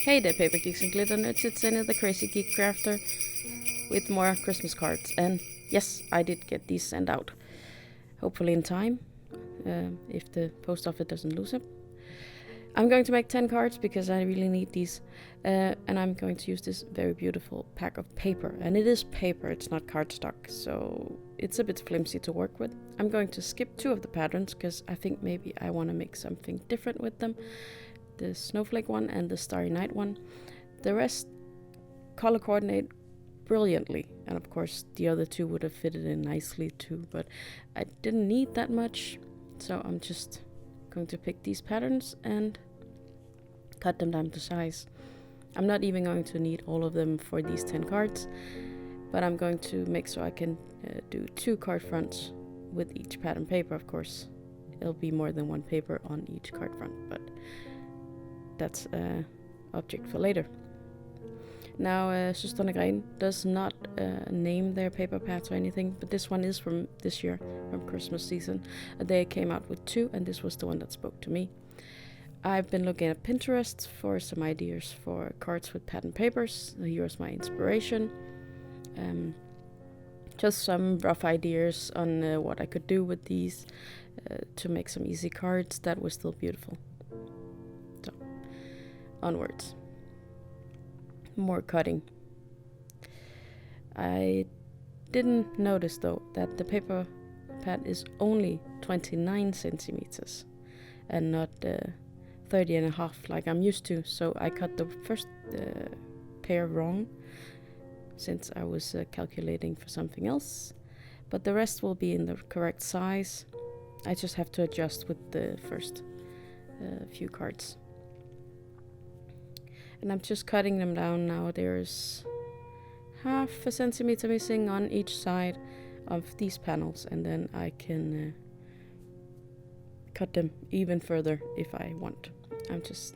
Hey there, paper geeks and glitter nerds, it's Anita, the crazy geek crafter, with more Christmas cards. And yes, I did get these sent out, hopefully in time, if the post office doesn't lose them. I'm going to make 10 cards because I really need these, and I'm going to use this very beautiful pack of paper. And it is paper, it's not cardstock, so it's a bit flimsy to work with. I'm going to skip 2 of the patterns because I think maybe I want to make something different with them. The snowflake one and the starry night one. The rest color coordinate brilliantly, and of course the other 2 would have fitted in nicely too, but I didn't need that much, so I'm just going to pick these patterns and cut them down to size. I'm not even going to need all of them for these 10 cards, but I'm going to make so I can do 2 card fronts with each pattern paper. Of course it'll be more than 1 paper on each card front, but that's an object for later. Now, Søstrene Grene does not name their paper pads or anything, but this one is from this year, from Christmas season. They came out with 2, and this was the one that spoke to me. I've been looking at Pinterest for some ideas for cards with pattern papers. Here's my inspiration. Just some rough ideas on what I could do with these to make some easy cards that were still beautiful. So, onwards. More cutting. I didn't notice though that the paper pad is only 29 centimeters and not 30 and a half like I'm used to, so I cut the first pair wrong since I was calculating for something else, but the rest will be in the correct size. I just have to adjust with the first few cards. And I'm just cutting them down now. There's half a centimeter missing on each side of these panels, and then I can cut them even further if I want. I'm just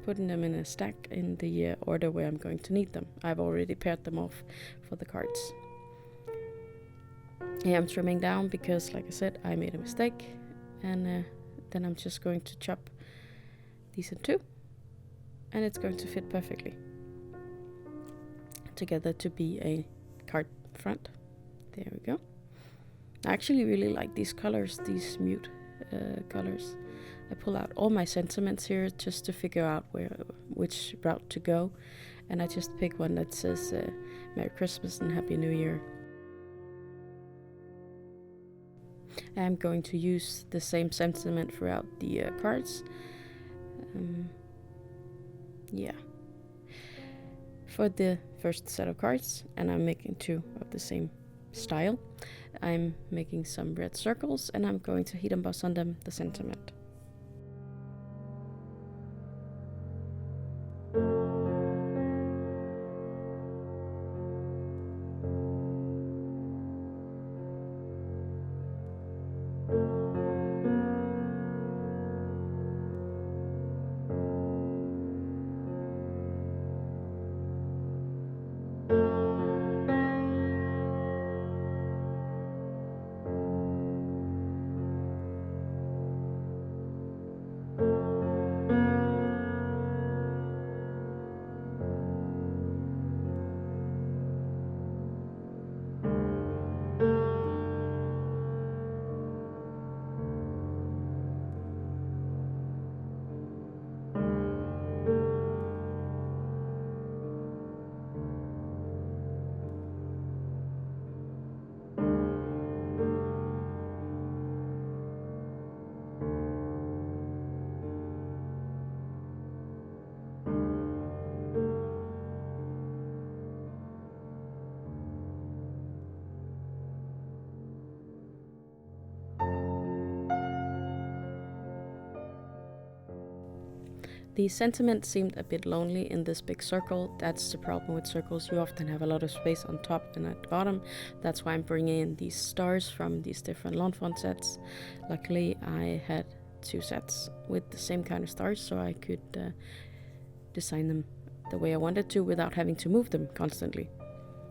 putting them in a stack in the order where I'm going to need them. I've already paired them off for the cards. Yeah, I'm trimming down because, like I said, I made a mistake, and then I'm just going to chop these in 2, and it's going to fit perfectly together to be a card front. There we go. I actually really like these colors, these mute colors. I pull out all my sentiments here just to figure out which route to go, and I just pick one that says Merry Christmas and Happy New Year. I'm going to use the same sentiment throughout the cards. Yeah, for the first set of cards, and I'm making 2 of the same style. I'm making some red circles, and I'm going to heat emboss on them the sentiment. The sentiment seemed a bit lonely in this big circle. That's the problem with circles. You often have a lot of space on top and at the bottom. That's why I'm bringing in these stars from these different lawn font sets. Luckily, I had 2 sets with the same kind of stars, so I could design them the way I wanted to without having to move them constantly.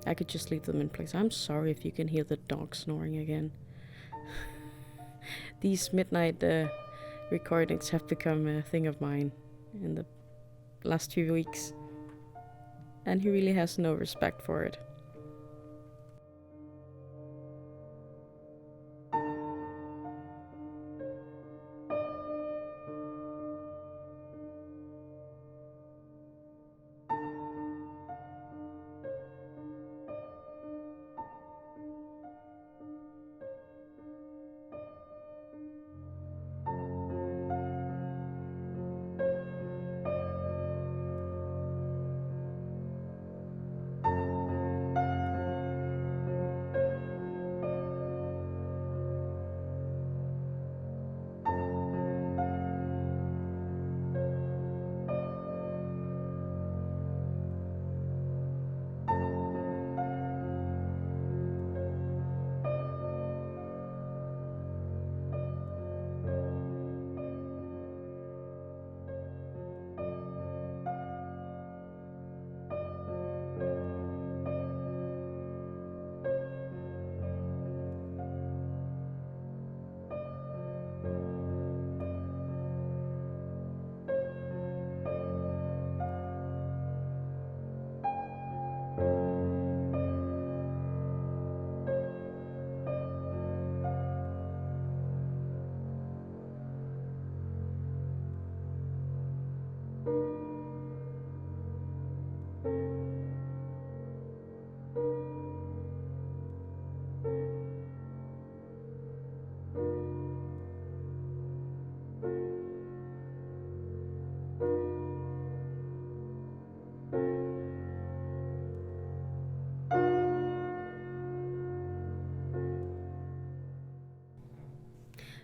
I could just leave them in place. I'm sorry if you can hear the dog snoring again. These midnight recordings have become a thing of mine. in the last few weeks. And he really has no respect for it.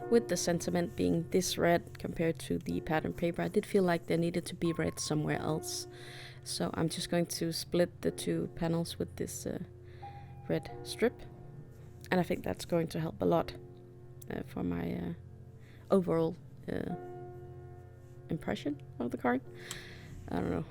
With the sentiment being this red compared to the pattern paper, I did feel like there needed to be red somewhere else. So I'm just going to split the two panels with this red strip. And I think that's going to help a lot for my overall impression of the card. I don't know.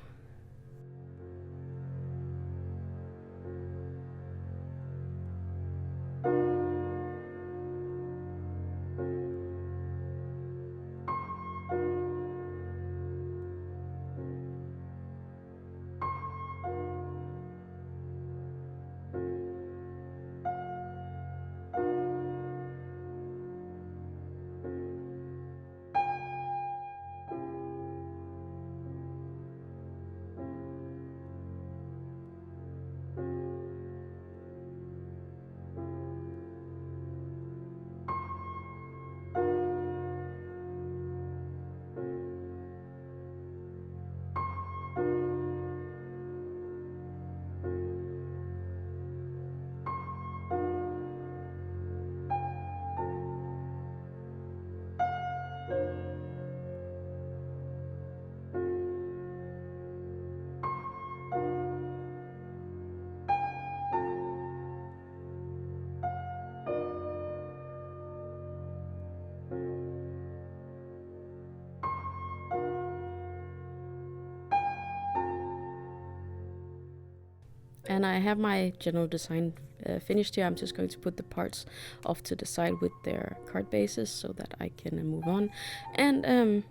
And I have my general design finished here. I'm just going to put the parts off to the side with their card bases so that I can move on. And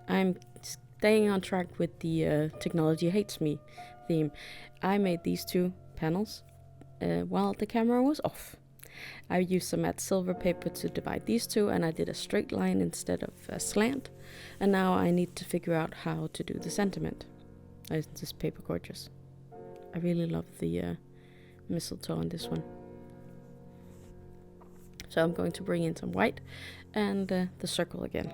I'm staying on track with the Technology Hates Me theme. I made these two panels while the camera was off. I used some matte silver paper to divide these two, and I did a straight line instead of a slant. And now I need to figure out how to do the sentiment. Isn't this paper gorgeous? I really love the mistletoe on this one. So I'm going to bring in some white and the circle again.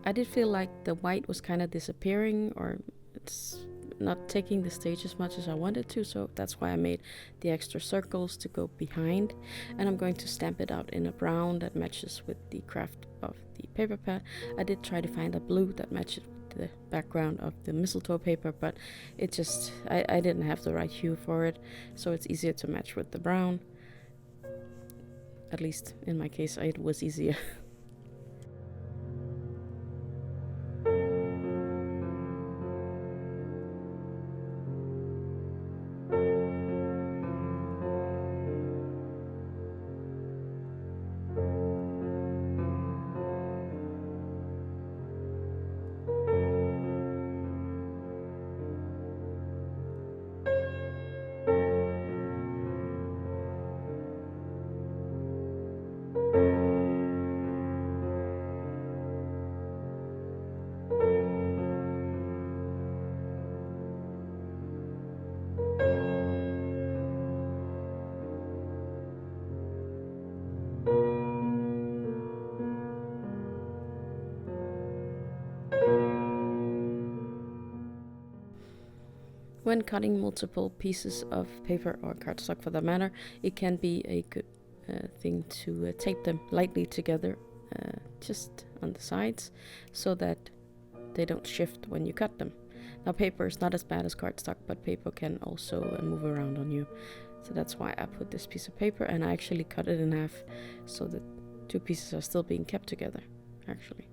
I did feel like the white was kind of disappearing, or it's not taking the stage as much as I wanted to, so that's why I made the extra circles to go behind. And I'm going to stamp it out in a brown that matches with the craft of the paper pad. I did try to find a blue that matches with the background of the mistletoe paper, but it just, I didn't have the right hue for it, so it's easier to match with the brown. At least in my case, it was easier. When cutting multiple pieces of paper or cardstock for that matter, it can be a good thing to tape them lightly together just on the sides so that they don't shift when you cut them. Now paper is not as bad as cardstock, but paper can also move around on you. So that's why I put this piece of paper, and I actually cut it in half so that two pieces are still being kept together, actually.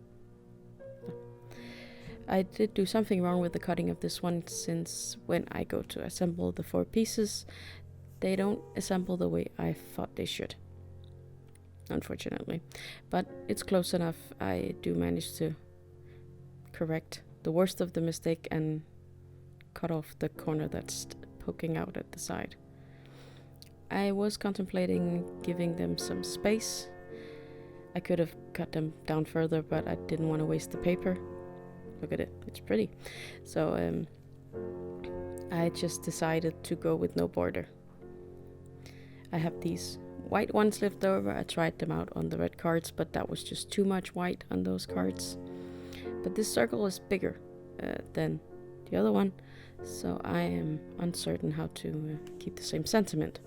I did do something wrong with the cutting of this one, since when I go to assemble the 4 pieces, they don't assemble the way I thought they should, unfortunately. But it's close enough. I do manage to correct the worst of the mistake and cut off the corner that's poking out at the side. I was contemplating giving them some space. I could have cut them down further, but I didn't want to waste the paper. Look at it, it's pretty. So I just decided to go with no border. I have these white ones left over. I tried them out on the red cards, but that was just too much white on those cards. But this circle is bigger than the other one, so I am uncertain how to keep the same sentiment.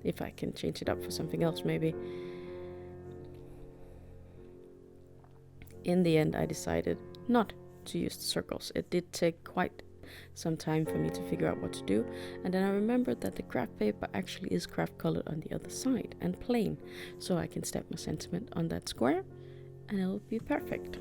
If I can change it up for something else, maybe. In the end, I decided not to use the circles. It did take quite some time for me to figure out what to do, and then I remembered that the craft paper actually is craft colored on the other side and plain, so I can stamp my sentiment on that square and it'll be perfect.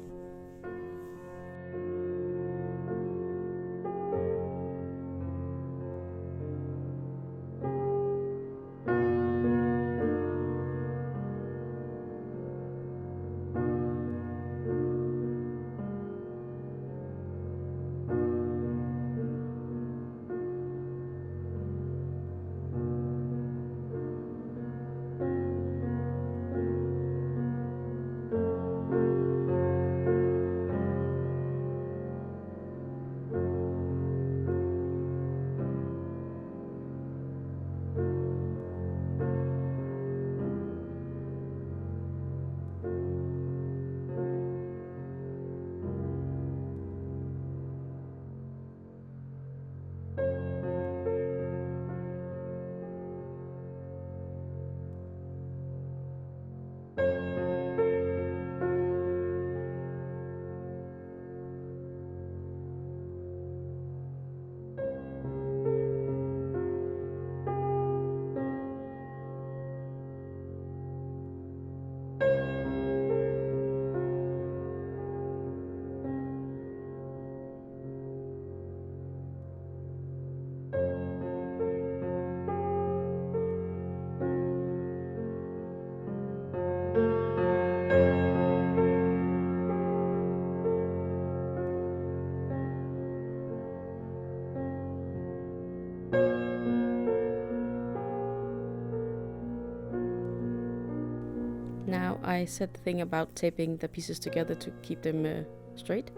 Now I said the thing about taping the pieces together to keep them straight.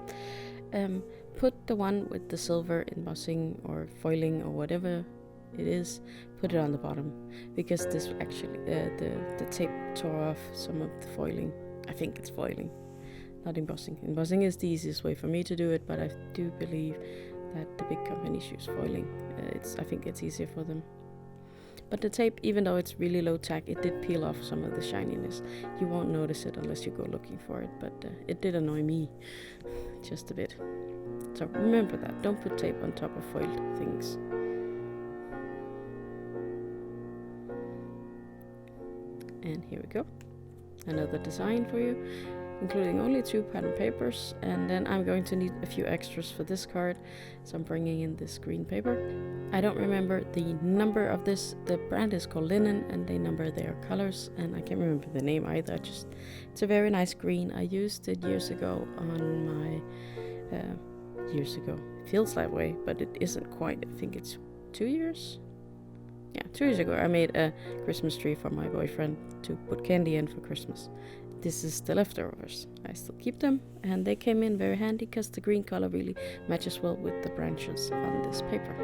Put the one with the silver embossing or foiling or whatever it is, put it on the bottom, because this actually the tape tore off some of the foiling. I think it's foiling. not embossing. Embossing is the easiest way for me to do it, but I do believe that the big companies use foiling. I think it's easier for them. But the tape, even though it's really low tack, it did peel off some of the shininess. You won't notice it unless you go looking for it, but it did annoy me just a bit. So remember that, don't put tape on top of foiled things. And here we go, another design for you, including only 2 pattern papers, and then I'm going to need a few extras for this card, so I'm bringing in this green paper. I don't remember the number of this. The brand is called Linnen, and they number their colors, and I can't remember the name either. It's a very nice green. I used it years ago on my years ago. It feels that way, but it isn't quite. I think it's 2 years. Yeah, 2 years ago I made a Christmas tree for my boyfriend to put candy in for Christmas. This is the leftovers. I still keep them, and they came in very handy because the green color really matches well with the branches on this paper.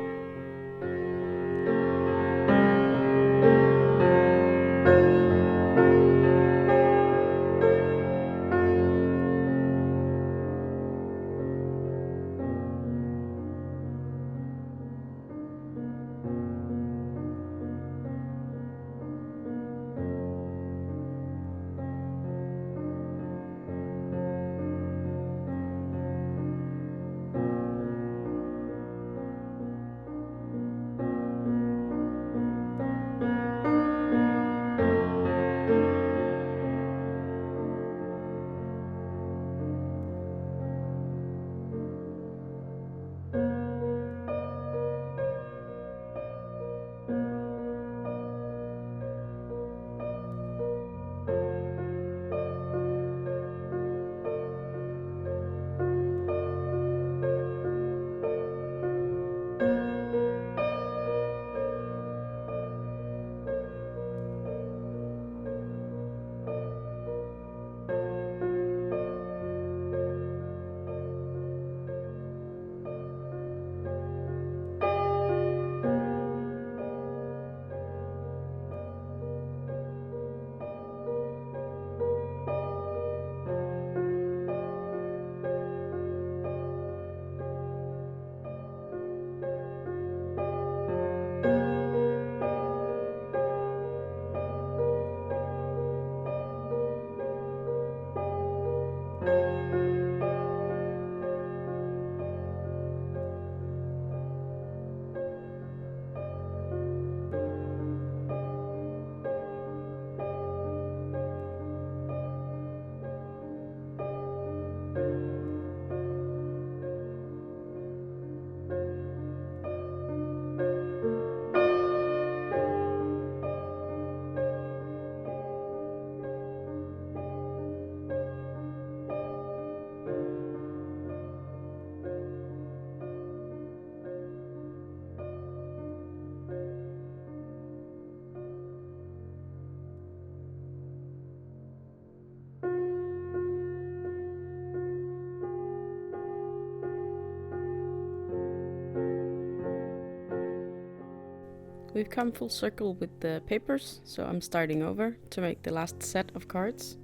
We've come full circle with the papers, so I'm starting over to make the last set of cards,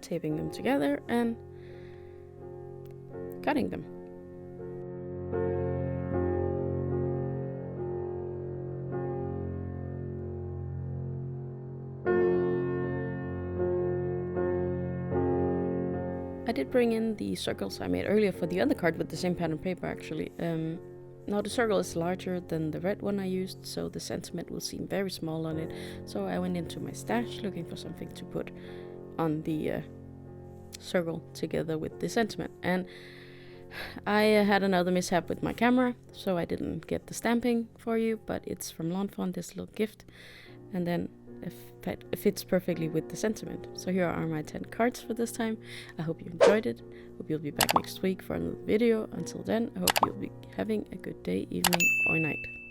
taping them together and cutting them. I did bring in the circles I made earlier for the other card with the same pattern paper actually. Now the circle is larger than the red one I used, so the sentiment will seem very small on it. So I went into my stash looking for something to put on the circle together with the sentiment. And I had another mishap with my camera, so I didn't get the stamping for you, but it's from Fawn, this little gift. And then it fits perfectly with the sentiment. So here are my 10 cards for this time. I hope you enjoyed it. Hope you'll be back next week for another video. Until then, I hope you'll be having a good day, evening, or night.